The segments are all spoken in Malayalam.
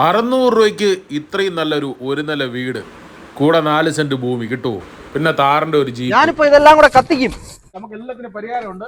600 രൂപയ്ക്ക് ഇത്രയും നല്ലൊരു ഒരു നില വീട്, കൂടെ 4 സെന്റ് ഭൂമി കിട്ടുമോ? പിന്നെ താറിന്റെ ഒരു ജീപ്പ്. ഞാനിപ്പോ ഇതെല്ലാം കൂടെ കത്തിക്കും. നമുക്ക് എല്ലാത്തിനും പരിഹാരമുണ്ട്.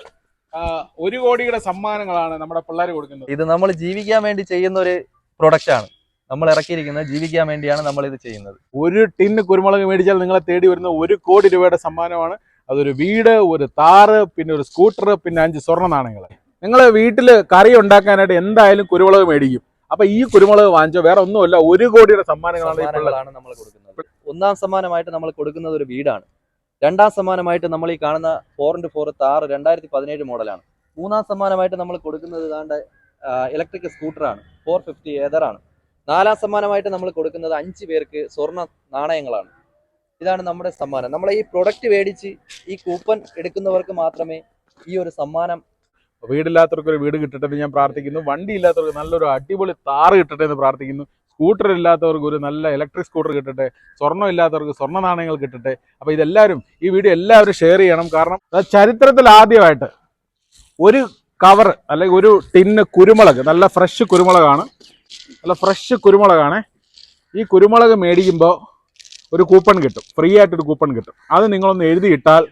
1 കോടിയുടെ സമ്മാനങ്ങളാണ് നമ്മുടെ പിള്ളേർ കൊടുക്കുന്നത്. ഇത് നമ്മൾ ജീവിക്കാൻ വേണ്ടി ചെയ്യുന്ന ഒരു പ്രൊഡക്റ്റ് ആണ്. നമ്മൾ ഇറക്കിയിരിക്കുന്നത് ജീവിക്കാൻ വേണ്ടിയാണ് നമ്മൾ ഇത് ചെയ്യുന്നത്. ഒരു ടിന്ന് കുരുമുളക് മേടിച്ചാൽ നിങ്ങളെ തേടി വരുന്ന 1 കോടി രൂപയുടെ സമ്മാനമാണ്. അതൊരു വീട്, ഒരു താറ്, പിന്നെ ഒരു സ്കൂട്ടർ, പിന്നെ 5 സ്വർണ്ണ നാണയങ്ങൾ. നിങ്ങൾ വീട്ടിൽ കറി ഉണ്ടാക്കാനായിട്ട് എന്തായാലും കുരുമുളക് മേടിക്കും. അപ്പൊ ഈ കുരുമുളക് വാങ്ങിച്ചോ, വേറെ ഒന്നുമല്ല, 1 കോടിയുടെ സമ്മാനങ്ങളാണ് നമ്മൾ കൊടുക്കുന്നത്. ഒന്നാം സമ്മാനമായിട്ട് നമ്മൾ കൊടുക്കുന്നത് ഒരു വീടാണ്. രണ്ടാം സമ്മാനമായിട്ട് നമ്മൾ ഈ കാണുന്ന 4x4 താറ് 2017 മോഡലാണ്. മൂന്നാം സമ്മാനമായിട്ട് നമ്മൾ കൊടുക്കുന്നത് ഇതാണ്ട് ഇലക്ട്രിക് സ്കൂട്ടറാണ്, 450 ഏതറാണ്. നാലാം സമ്മാനമായിട്ട് നമ്മൾ കൊടുക്കുന്നത് 5 പേർക്ക് സ്വർണ്ണ നാണയങ്ങളാണ്. ഇതാണ് നമ്മുടെ സമ്മാനം. നമ്മൾ ഈ പ്രൊഡക്റ്റ് മേടിച്ച് ഈ കൂപ്പൺ എടുക്കുന്നവർക്ക് മാത്രമേ ഈ ഒരു സമ്മാനം. വീടില്ലാത്തവർക്ക് ഒരു വീട് കിട്ടട്ടെ എന്ന് ഞാൻ പ്രാർത്ഥിക്കുന്നു. വണ്ടി ഇല്ലാത്തവർക്ക് നല്ലൊരു അടിപൊളി താറ് കിട്ടട്ടെ എന്ന് പ്രാർത്ഥിക്കുന്നു. സ്കൂട്ടർ ഇല്ലാത്തവർക്ക് ഒരു നല്ല ഇലക്ട്രിക് സ്കൂട്ടർ കിട്ടട്ടെ. സ്വർണ്ണം ഇല്ലാത്തവർക്ക് സ്വർണ്ണ നാണയങ്ങൾ കിട്ടട്ടെ. അപ്പോൾ ഇതെല്ലാവരും ഈ വീഡിയോ എല്ലാവരും ഷെയർ ചെയ്യണം. കാരണം ചരിത്രത്തിൽ ആദ്യമായിട്ട് ഒരു കവർ അല്ലെങ്കിൽ ഒരു ടിന്ന് കുരുമുളക്, നല്ല ഫ്രഷ് കുരുമുളകാണ്, ഈ കുരുമുളക് മേടിക്കുമ്പോൾ ഒരു കൂപ്പൺ കിട്ടും, ഫ്രീ ആയിട്ടൊരു കൂപ്പൺ കിട്ടും. അത് നിങ്ങളൊന്ന് എഴുതിയിട്ടാൽ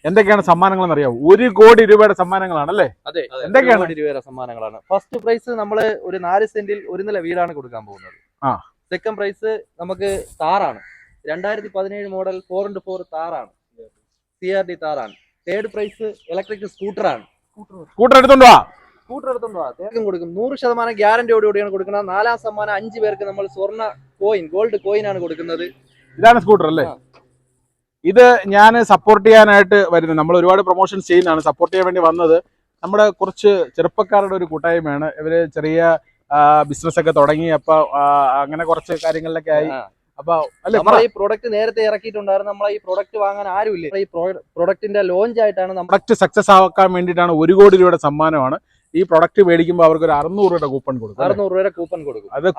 എന്തൊക്കെയാണ് സമ്മാനങ്ങൾ എന്നറിയാമോ? 1 കോടി രൂപയുടെ സമ്മാനങ്ങളാണ് അല്ലേ? അതെ, എന്തൊക്കെയാണ്? 1 കോടി രൂപയുടെ സമ്മാനങ്ങളാണ്. ഫസ്റ്റ് പ്രൈസ് നമ്മൾ ഒരു 4 സെന്റിൽ ഒരു നില വീടാണ് കൊടുക്കാൻ പോകുന്നത്. സെക്കൻഡ് പ്രൈസ് നമുക്ക് താറാണ്, 2017 മോഡൽ 4x4 താറാണ്, CRD താറാണ്. തേർഡ് പ്രൈസ് ഇലക്ട്രിക് സ്കൂട്ടറാണ്. സ്കൂട്ടർ എടുത്തോണ്ട് വാ. തേർഡും കൊടുക്കും. 100% ഗ്യാരണ്ടിയോടുകൂടിയാണ് കൊടുക്കുന്നത്. നാലാം സമ്മാനം 5 പേർക്ക് നമ്മൾ സ്വർണ്ണ കോയിൻ, ഗോൾഡ് കോയിൻ ആണ് കൊടുക്കുന്നത്. ഇതാണ് സ്കൂട്ടർ അല്ലേ? ഇത് ഞാൻ സപ്പോർട്ട് ചെയ്യാനായിട്ട് വരുന്നത്. നമ്മൾ ഒരുപാട് പ്രൊമോഷൻസ് ചെയ്യുന്നതാണ്. സപ്പോർട്ട് ചെയ്യാൻ വേണ്ടി വന്നത് നമ്മുടെ കുറച്ച് ചെറുപ്പക്കാരുടെ ഒരു കൂട്ടായ്മയാണ്. ഇവര് ചെറിയ ബിസിനസ് ഒക്കെ തുടങ്ങി. അപ്പൊ അങ്ങനെ കുറച്ച് കാര്യങ്ങളിലൊക്കെ ആയി. അപ്പൊ നമ്മൾ ഈ പ്രൊഡക്റ്റ് നേരത്തെ ഇറക്കിയിട്ടുണ്ടായിരുന്നു. നമ്മളെ ഈ പ്രൊഡക്റ്റ് വാങ്ങാൻ ആരുമില്ല. ഈ പ്രൊഡക്റ്റിന്റെ ലോഞ്ച് ആയിട്ടാണ് പ്രൊഡക്റ്റ് സക്സസ് ആക്കാൻ വേണ്ടിയിട്ടാണ് 1 കോടി രൂപയുടെ സമ്മാനമാണ്. ഈ പ്രൊഡക്റ്റ് മേടിക്കുമ്പോൾ അവർക്ക് ഒരു 600 രൂപയുടെ കൂപ്പൺ കൊടുക്കും. 600 രൂപയുടെ കൂപ്പൺ കൊടുക്കും. അത്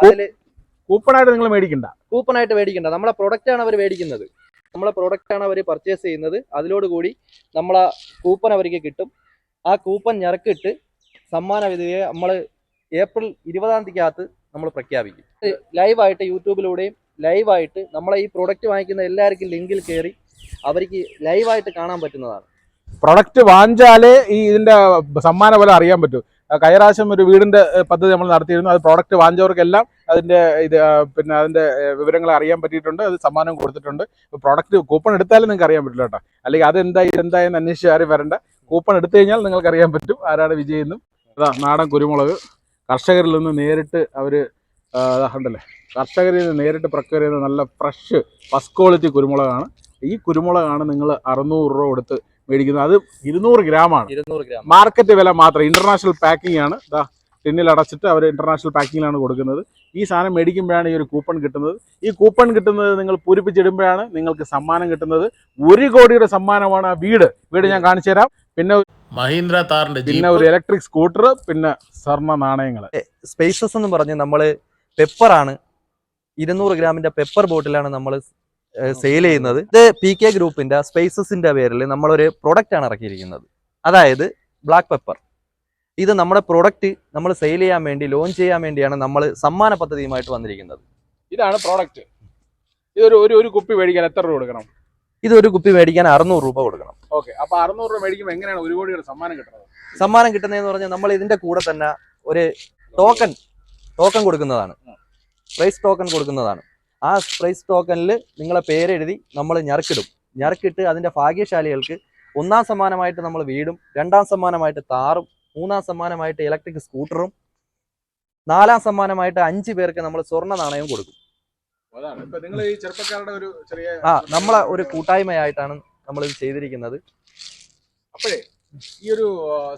കൂപ്പണായിട്ട് നിങ്ങൾ മേടിക്കണ്ട. കൂപ്പണായിട്ട് മേടിക്കണ്ട. നമ്മളെ പ്രൊഡക്റ്റ് ആണ് അവർ മേടിക്കുന്നത്. നമ്മളെ പ്രൊഡക്റ്റ് ആണ് അവർ പർച്ചേസ് ചെയ്യുന്നത്. അതിലോടുകൂടി നമ്മളെ കൂപ്പൺ അവർക്ക് കിട്ടും. ആ കൂപ്പൺ ഞെരക്കിട്ട് സമ്മാന വിധിയെ നമ്മൾ ഏപ്രിൽ 20-ാം തീയതിക്കകത്ത് നമ്മൾ പ്രഖ്യാപിക്കും. ലൈവായിട്ട് യൂട്യൂബിലൂടെയും ലൈവായിട്ട് നമ്മളെ ഈ പ്രൊഡക്റ്റ് വാങ്ങിക്കുന്ന എല്ലാവർക്കും ലിങ്കിൽ കയറി അവർക്ക് ലൈവായിട്ട് കാണാൻ പറ്റുന്നതാണ്. പ്രൊഡക്റ്റ് വാങ്ങിച്ചാലേ ഈ ഇതിന്റെ സമ്മാന പോലെ അറിയാൻ പറ്റൂ. കഴിഞ്ഞ ഒരു വീടിന്റെ പദ്ധതി നമ്മൾ നടത്തിയിരുന്നു. അത് പ്രോഡക്റ്റ് വാങ്ങിച്ചവർക്കെല്ലാം അതിന്റെ പിന്നെ അതിന്റെ വിവരങ്ങൾ അറിയാൻ പറ്റിയിട്ടുണ്ട്. അത് സമ്മാനം കൊടുത്തിട്ടുണ്ട്. പ്രോഡക്റ്റ് കൂപ്പൺ എടുത്താലും നിങ്ങൾക്ക് അറിയാൻ പറ്റില്ല കേട്ടോ. അല്ലെങ്കിൽ അത് എന്തായെന്ന് അന്വേഷിച്ച് ആരും വരണ്ട. കൂപ്പൺ എടുത്തു കഴിഞ്ഞാൽ നിങ്ങൾക്ക് അറിയാൻ പറ്റും ആരാണ് വിജയിന്നും. അതാ നാടൻ കുരുമുളക് കർഷകരിൽ നിന്ന് നേരിട്ട് അവര് ഉണ്ടല്ലേ, കർഷകരിൽ നിന്ന് നേരിട്ട് പ്രൊക്യൂർ ചെയ്യുന്ന നല്ല ഫ്രഷ് ഫസ്റ്റ് ക്വാളിറ്റി കുരുമുളകാണ്. ഈ കുരുമുളകാണ് നിങ്ങൾ 600 രൂപ കൊടുത്ത് മേടിക്കുന്നത്. അത് 200 ഗ്രാമാണ്. മാർക്കറ്റ് വില മാത്രം. ഇന്റർനാഷണൽ പാക്കിംഗ് ആണ്. ടിന്നിൽ അടച്ചിട്ട് അവർ ഇന്റർനാഷണൽ പാക്കിങ്ങിലാണ് കൊടുക്കുന്നത്. ഈ സാധനം മേടിക്കുമ്പോഴാണ് ഈ ഒരു കൂപ്പൺ കിട്ടുന്നത്. ഈ കൂപ്പൺ കിട്ടുന്നത് നിങ്ങൾ പൂരിപ്പിച്ചിടുമ്പോഴാണ് നിങ്ങൾക്ക് സമ്മാനം കിട്ടുന്നത്. 1 കോടിയുടെ സമ്മാനമാണ്. ആ വീട് ഞാൻ കാണിച്ചു തരാം. പിന്നെ മഹീന്ദ്ര താറിന്റെ, പിന്നെ ഒരു ഇലക്ട്രിക് സ്കൂട്ടർ, പിന്നെ സ്വർണ്ണ നാണയങ്ങൾ. സ്പേസസ് എന്ന് പറഞ്ഞ് നമ്മള് പെപ്പറാണ്, 200 ഗ്രാമിന്റെ പെപ്പർ ബോട്ടിലാണ് നമ്മൾ സെയിൽ ചെയ്യുന്നത്. ഇത് PK ഗ്രൂപ്പിന്റെ സ്പേസസിന്റെ പേരിൽ നമ്മളൊരു പ്രൊഡക്റ്റ് ആണ് ഇറക്കിയിരിക്കുന്നത്. അതായത് ബ്ലാക്ക് പെപ്പർ. ഇത് നമ്മുടെ പ്രൊഡക്റ്റ് നമ്മൾ സെയിൽ ചെയ്യാൻ വേണ്ടി, ലോഞ്ച് ചെയ്യാൻ വേണ്ടിയാണ് നമ്മൾ സമ്മാന പദ്ധതിയുമായിട്ട് വന്നിരിക്കുന്നത്. ഇതാണ് പ്രോഡക്റ്റ്. ഇതൊരു ഒരു കുപ്പി മേടിക്കാൻ എത്ര രൂപ കൊടുക്കണം? ഇതൊരു കുപ്പി മേടിക്കാൻ 600 രൂപ കൊടുക്കണം. ഓക്കെ. അപ്പൊ 600 രൂപ മേടിക്കുമ്പോൾ എങ്ങനെയാണ് 1 കോടിയുടെ സമ്മാനം കിട്ടുന്നത്? സമ്മാനം കിട്ടുന്നതെന്ന് പറഞ്ഞാൽ നമ്മൾ ഇതിന്റെ കൂടെ തന്നെ ഒരു ടോക്കൺ കൊടുക്കുന്നതാണ്. പ്രൈസ് ടോക്കൺ കൊടുക്കുന്നതാണ്. ആ പ്രൈസ് ടോക്കണിൽ നിങ്ങളെ പേരെഴുതി നമ്മൾ ഞെരക്കിട്ട് അതിന്റെ ഭാഗ്യശാലികൾക്ക് 1-ാം സമ്മാനമായിട്ട് നമ്മൾ വീടും, 2-ാം സമ്മാനമായിട്ട് താറും, 3-ാം സമ്മാനമായിട്ട് ഇലക്ട്രിക് സ്കൂട്ടറും, 4-ാം സമ്മാനമായിട്ട് 5 പേർക്ക് നമ്മൾ സ്വർണ്ണ നാണയവും കൊടുക്കും. നമ്മളെ ഒരു കൂട്ടായ്മയായിട്ടാണ് നമ്മൾ ഇത് ചെയ്തിരിക്കുന്നത്. അപ്പോഴേ ഈ ഒരു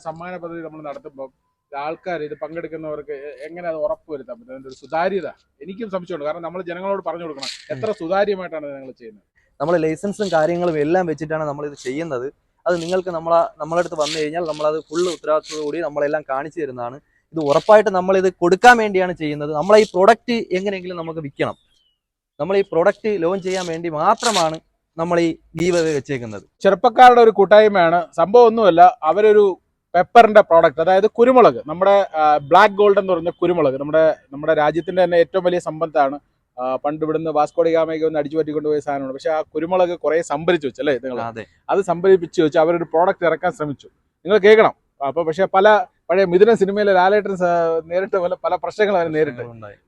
സമ്മാന പദ്ധതി നമ്മൾ നടത്തുമ്പോൾ ആൾക്കാർ ഇത് പങ്കെടുക്കുന്നവർക്ക് എങ്ങനെ അത് ഉറപ്പ് വരുത്താൻ പറ്റും? അതിന്റെ ഒരു സുതാര്യത എനിക്കും സംശയമുണ്ട്. കാരണം നമ്മൾ ജനങ്ങളോട് പറഞ്ഞു കൊടുക്കണം എത്ര സുതാര്യമായിട്ടാണ് നിങ്ങൾ ചെയ്യുന്നത്. നമ്മൾ ലൈസൻസും കാര്യങ്ങളും എല്ലാം വെച്ചിട്ടാണ് നമ്മൾ ഇത് ചെയ്യുന്നത്. അത് നിങ്ങൾക്ക് നമ്മളെ അടുത്ത് വന്നു കഴിഞ്ഞാൽ നമ്മളത് ഫുള്ള് ഉത്തരവാദിത്തത്തോടുകൂടി നമ്മളെല്ലാം കാണിച്ചു തരുന്നതാണ്. ഇത് ഉറപ്പായിട്ട് നമ്മളിത് കൊടുക്കാൻ വേണ്ടിയാണ് ചെയ്യുന്നത്. നമ്മളെ ഈ പ്രൊഡക്റ്റ് എങ്ങനെയെങ്കിലും നമുക്ക് വിൽക്കണം. നമ്മൾ ഈ പ്രൊഡക്റ്റ് ലോഞ്ച് ചെയ്യാൻ വേണ്ടി മാത്രമാണ് നമ്മൾ ഈ ഗീവ് അവേ വെച്ചേക്കുന്നത്. ചെറുപ്പക്കാരുടെ ഒരു കൂട്ടായ്മയാണ്. സംഭവം ഒന്നുമല്ല, അവരൊരു പെപ്പറിന്റെ പ്രോഡക്റ്റ്, അതായത് കുരുമുളക്, നമ്മുടെ ബ്ലാക്ക് ഗോൾഡ് എന്ന് പറഞ്ഞ കുരുമുളക് നമ്മുടെ രാജ്യത്തിന്റെ തന്നെ ഏറ്റവും വലിയ സമ്പത്താണ്. പണ്ട് ഇവിടുന്ന് വാസ്കോഡി ഗാമയൊക്കെ ഒന്ന് അടിച്ചു പറ്റിക്കൊണ്ട് പോയ സാധനമാണ്. പക്ഷെ ആ കുരുമുളക് കുറെ സംഭരിച്ചു വെച്ചല്ലേ നിങ്ങൾ? അത് സംഭരിപ്പിച്ച് വെച്ച് അവരൊരു പ്രോഡക്റ്റ് ഇറക്കാൻ ശ്രമിച്ചു. നിങ്ങൾ കേൾക്കണം. അപ്പൊ പക്ഷെ പഴയ മിഥുന സിനിമയിലെ ലാലേട്ടൻ നേരിട്ട് പോലെ പല പ്രശ്നങ്ങൾ അവർ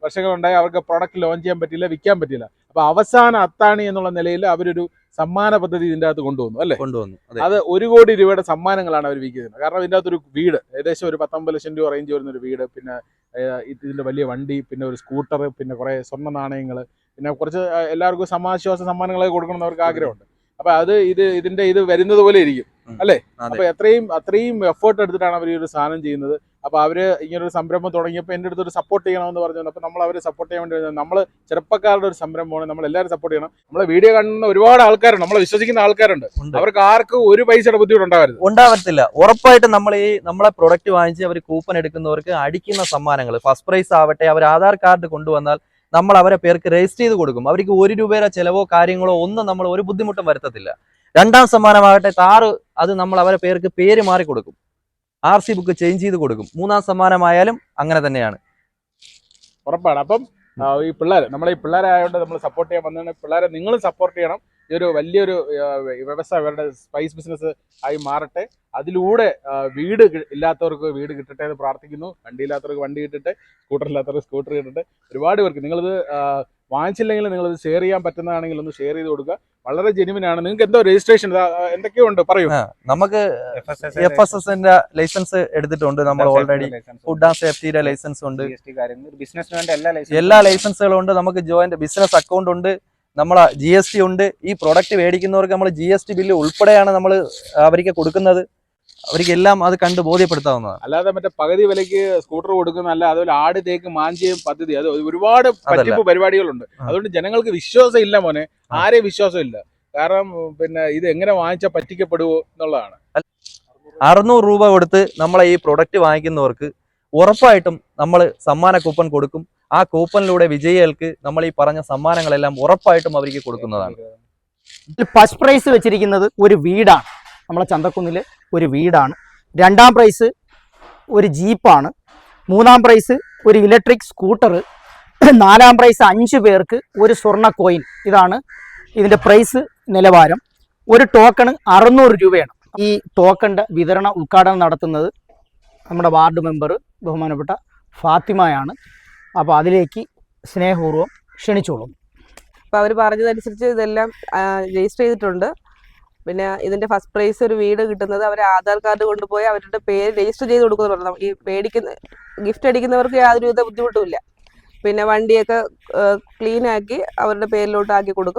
പ്രശ്നങ്ങളുണ്ടായി. അവർക്ക് പ്രോഡക്റ്റ് ലോഞ്ച് ചെയ്യാൻ പറ്റില്ല, വിൽക്കാൻ പറ്റില്ല. അപ്പൊ അവസാന അത്താണി എന്നുള്ള നിലയിൽ അവരൊരു സമ്മാന പദ്ധതി ഇതിന്റെ അകത്ത് കൊണ്ടുവന്നു അല്ലേ? അത് 1 കോടി രൂപയുടെ സമ്മാനങ്ങളാണ് അവർ വിൽക്കുന്നത്. കാരണം ഇതിന്റെ അകത്തൊരു വീട്, ഏകദേശം ഒരു 19 ലക്ഷം രൂപ റേഞ്ച് വരുന്ന ഒരു വീട്, പിന്നെ ഇതിന്റെ വലിയ വണ്ടി, പിന്നെ ഒരു സ്കൂട്ടർ, പിന്നെ കുറെ സ്വർണ്ണ നാണയങ്ങൾ, പിന്നെ കുറച്ച് എല്ലാവർക്കും സമാശ്വാസ സമ്മാനങ്ങളൊക്കെ കൊടുക്കണം എന്ന് അവർക്ക് ആഗ്രഹമുണ്ട്. അപ്പൊ അത് ഇതിന്റെ വരുന്നത് പോലെ ഇരിക്കും അല്ലേ? അപ്പൊ അത്രയും എഫേർട്ട് എടുത്തിട്ടാണ് അവർ ഈ ഒരു സാധനം ചെയ്യുന്നത്. അപ്പൊ അവര് ഇങ്ങനൊരു സംരംഭം തുടങ്ങിയപ്പോൾ എൻ്റെ അടുത്തൊരു സപ്പോർട്ട് ചെയ്യണമെന്ന് പറഞ്ഞു. അപ്പൊ നമ്മൾ അവരെ സപ്പോർട്ട് ചെയ്യാൻ വേണ്ടി നമ്മൾ ചെറുപ്പക്കാരുടെ ഒരു സംരംഭമാണ്, നമ്മൾ എല്ലാവരും സപ്പോർട്ട് ചെയ്യണം. നമ്മളെ വീഡിയോ കാണുന്ന ഒരുപാട് ആൾക്കാരുണ്ട്, നമ്മളെ വിശ്വസിക്കുന്ന ആൾക്കാരുണ്ട്. അവർക്ക് ആർക്കും ഒരു പൈസയുടെ ബുദ്ധിമുട്ട് ഉണ്ടാവത്തില്ല. ഉറപ്പായിട്ടും നമ്മളെ പ്രൊഡക്റ്റ് വാങ്ങിച്ച് അവർ കൂപ്പൺ എടുക്കുന്നവർക്ക് അടിക്കുന്ന സമ്മാനങ്ങൾ, ഫസ്റ്റ് പ്രൈസ് ആവട്ടെ, അവർ ആധാർ കാർഡ് കൊണ്ടുവന്നാൽ നമ്മൾ അവരെ പേർക്ക് രജിസ്റ്റർ ചെയ്ത് കൊടുക്കും. അവർക്ക് 1 രൂപയുടെ ചെലവോ കാര്യങ്ങളോ ഒന്നും നമ്മൾ ഒരു ബുദ്ധിമുട്ടും വരുത്തത്തില്ല. 2ാം സമ്മാനമാകട്ടെ താറ്, അത് നമ്മൾ അവരെ പേർക്ക് പേര് മാറി കൊടുക്കും, RC ബുക്ക് ചേഞ്ച് ചെയ്ത് കൊടുക്കും. 3ാം സമ്മാനമായാലും അങ്ങനെ തന്നെയാണ്. ഉറപ്പാണ്. അപ്പം ഈ നമ്മളെ ഈ പിള്ളേരായതുകൊണ്ട് നമ്മൾ സപ്പോർട്ട് ചെയ്യാൻ വന്നതാണ്. പിള്ളേരെ നിങ്ങളും സപ്പോർട്ട് ചെയ്യണം. ഈ ഒരു വലിയൊരു വ്യവസായ അവരുടെ സ്പൈസ് ബിസിനസ് ആയി മാറട്ടെ. അതിലൂടെ വീട് ഇല്ലാത്തവർക്ക് വീട് കിട്ടട്ടെ എന്ന് പ്രാർത്ഥിക്കുന്നു. വണ്ടി ഇല്ലാത്തവർക്ക് വണ്ടി കിട്ടട്ടെ, സ്കൂട്ടർ ഇല്ലാത്തവർക്ക് സ്കൂട്ടർ കിട്ടട്ടെ. ഒരുപാട് പേർക്ക് നിങ്ങളിത് വാങ്ങിച്ചില്ലെങ്കിൽ നിങ്ങളിത് ഷെയർ ചെയ്യാൻ പറ്റുന്നതാണെങ്കിൽ ഒന്ന് ഷെയർ ചെയ്ത് കൊടുക്കുക. വളരെ ജെനുവിനാണ്. നിങ്ങൾക്ക് എന്തോ രജിസ്ട്രേഷൻ എന്തൊക്കെയോ ഉണ്ട്, പറയൂ. നമുക്ക് FSSന്റെ ലൈസൻസ് എടുത്തിട്ടുണ്ട്. നമ്മൾ ഓൾറെഡി ഫുഡ് ആൻഡ് സേഫ്റ്റിയുടെ ലൈസൻസ് ഉണ്ട്, എല്ലാ ലൈസൻസുകളും ഉണ്ട്. നമുക്ക് ജോയിന്റ് ബിസിനസ് അക്കൗണ്ട് ഉണ്ട്, നമ്മളെ GST ഉണ്ട്. ഈ പ്രൊഡക്റ്റ് മേടിക്കുന്നവർക്ക് നമ്മൾ GST ബില്ല് ഉൾപ്പെടെയാണ് നമ്മൾ അവർക്ക് കൊടുക്കുന്നത്. അവർക്കെല്ലാം അത് കണ്ട് ബോധ്യപ്പെടുത്താവുന്നതാണ്. അല്ലാതെ മറ്റേ പകുതി വിലയ്ക്ക് സ്കൂട്ടർ കൊടുക്കുന്നതല്ല. അതുപോലെ ആട് തേക്ക് മാഞ്ചിയും പദ്ധതി, അത് ഒരുപാട് പറ്റിപ്പ് പരിപാടികളുണ്ട്. അതുകൊണ്ട് ജനങ്ങൾക്ക് വിശ്വാസം ഇല്ല മോനെ, ആരെയും വിശ്വാസം ഇല്ല. കാരണം പിന്നെ ഇത് എങ്ങനെ വാങ്ങിച്ചാൽ പറ്റിക്കപ്പെടുവോ എന്നുള്ളതാണ്. 600 രൂപ കൊടുത്ത് നമ്മളെ ഈ പ്രൊഡക്റ്റ് വാങ്ങിക്കുന്നവർക്ക് ഉറപ്പായിട്ടും നമ്മൾ സമ്മാന കൂപ്പൺ കൊടുക്കും. ആ കൂപ്പണിലൂടെ വിജയികൾക്ക് നമ്മൾ ഈ പറഞ്ഞ സമ്മാനങ്ങളെല്ലാം ഉറപ്പായിട്ടും അവർക്ക് കൊടുക്കുന്നതാണ്. ഫസ്റ്റ് പ്രൈസ് വെച്ചിരിക്കുന്നത് ഒരു വീടാണ്, നമ്മളെ ചന്തക്കുന്നിൽ ഒരു വീടാണ്. 2ാം പ്രൈസ് ഒരു ജീപ്പാണ്. 3ാം പ്രൈസ് ഒരു ഇലക്ട്രിക് സ്കൂട്ടർ. 4ാം പ്രൈസ് 5 പേർക്ക് ഒരു സ്വർണ്ണ കോയിൻ. ഇതാണ് ഇതിൻ്റെ പ്രൈസ് നിലവാരം. ഒരു ടോക്കണ് 600 രൂപയാണ്. ഈ ടോക്കണിൻ്റെ ഉദ്ഘാടനം നടത്തുന്നത് നമ്മുടെ വാർഡ് മെമ്പർ ബഹുമാനപ്പെട്ട ഫാത്തിമയാണ്. അപ്പോൾ അതിലേക്ക് സ്നേഹപൂർവ്വം ക്ഷണിച്ചോളും. അപ്പോൾ അവർ പറഞ്ഞതനുസരിച്ച് ഇതെല്ലാം രജിസ്റ്റർ ചെയ്തിട്ടുണ്ട്. പിന്നെ ഇതിന്റെ ഫസ്റ്റ് പ്രൈസ് ഒരു വീട് കിട്ടുന്നത് അവർ ആധാർ കാർഡ് കൊണ്ടുപോയി അവരുടെ പേര് രജിസ്റ്റർ ചെയ്ത് കൊടുക്കുന്നു. ഈ ഗിഫ്റ്റ് അടിക്കുന്നവർക്ക് യാതൊരുവിധ ബുദ്ധിമുട്ടുമില്ല. പിന്നെ വണ്ടിയൊക്കെ ക്ലീൻ ആക്കി അവരുടെ പേരിലോട്ട് ആക്കി കൊടുക്കും.